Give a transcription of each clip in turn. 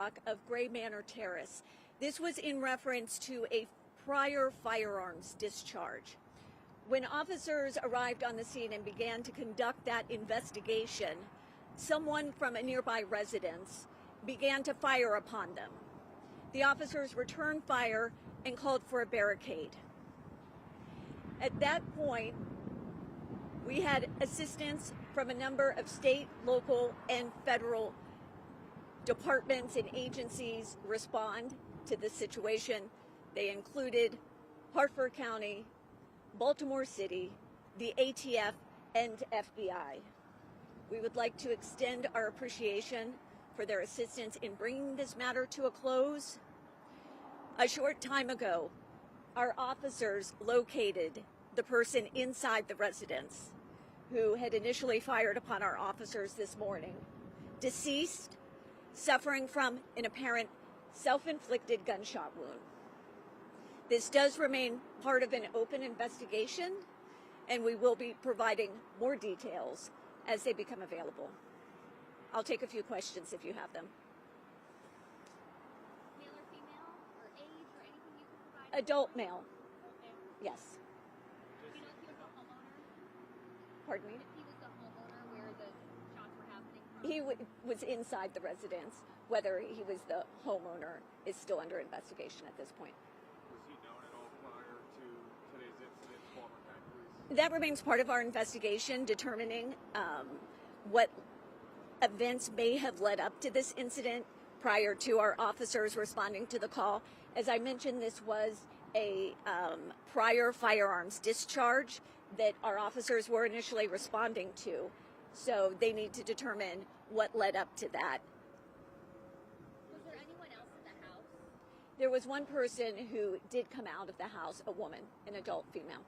block of Gray Manor Terrace. This was in reference to a prior firearms discharge. When officers arrived on the scene and began to conduct that investigation, someone from a nearby residence began to fire upon them. The officers returned fire and called for a barricade. At that point, we had assistance from a number of state, local, and federal departments and agencies respond to this situation. They included Hartford County, Baltimore City, the ATF, and FBI. We would like to extend our appreciation for their assistance in bringing this matter to a close. A short time ago, our officers located the person inside the residence who had initially fired upon our officers this morning, deceased, suffering from an apparent self-inflicted gunshot wound. This does remain part of an open investigation, and we will be providing more details as they become available. I'll take a few questions if you have them. Male or female, or age, or anything you can provide? Adult male. Okay. Yes. Do you know if he was the homeowner? Pardon me? If he was the homeowner where the shots were happening from? He was inside the residence. Whether he was the homeowner is still under investigation at this point. Was he known at all prior to today's incident, Baltimore County Police? That remains part of our investigation, determining what events may have led up to this incident prior to our officers responding to the call. As I mentioned, this was a prior firearms discharge that our officers were initially responding to. So they need to determine what led up to that. Was there anyone else in the house? There was one person who did come out of the house, a woman, an adult female.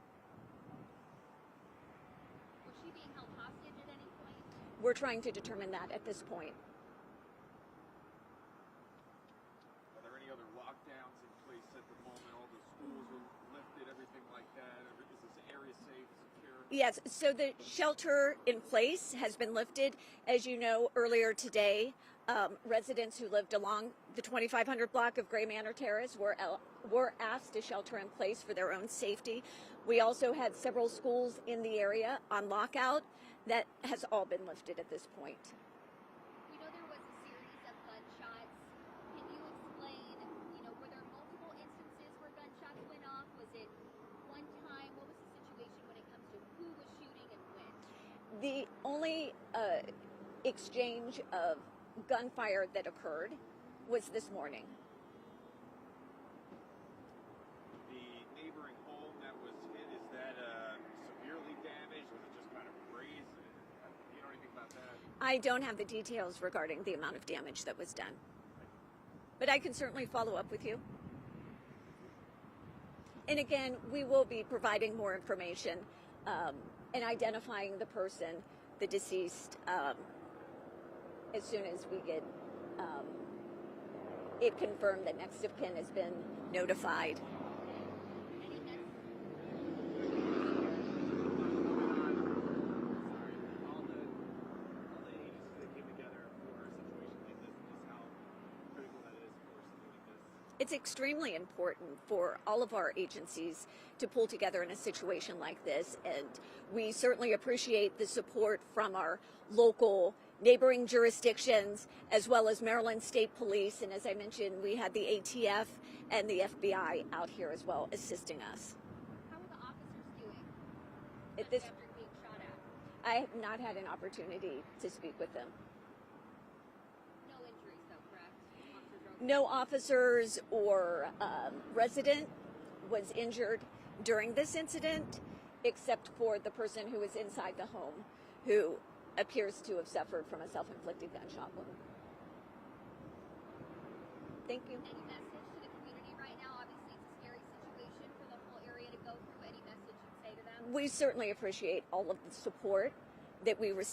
Was she being held hostage at any point? We're trying to determine that at this point. Are there any other lockdowns in place at the moment? All the schools are lifted, everything like that? Is this area safe, secure? Yes, so the shelter in place has been lifted. As you know, earlier today, residents who lived along the 2500 block of Gray Manor Terrace were asked to shelter in place for their own safety. We also had several schools in the area on lockout. That has all been lifted at this point. We know there was a series of gunshots. Can you explain, were there multiple instances where gunshots went off? Was it one time? What was the situation when it comes to who was shooting and when? The only exchange of gunfire that occurred was this morning. The neighboring home that was hit, is that severely damaged? Was it just kind of grazed? You know anything about that? I don't have the details regarding the amount of damage that was done, but I can certainly follow up with you. And again, we will be providing more information and identifying the person, the deceased, as soon as we get it confirmed that next of kin has been notified. It's extremely important for all of our agencies to pull together in a situation like this, and we certainly appreciate the support from our local neighboring jurisdictions as well as Maryland State Police, and as I mentioned, we had the ATF and the FBI out here as well assisting us. How are the officers doing At this, after being shot at? I have not had an opportunity to speak with them. No injuries though, correct? Officers are okay? No officers or resident was injured during this incident, except for the person who was inside the home, who appears to have suffered from a self-inflicted gunshot wound. Thank you. Any message to the community right now? Obviously, it's a scary situation for the whole area to go through. Any message you'd say to them? We certainly appreciate all of the support that we receive.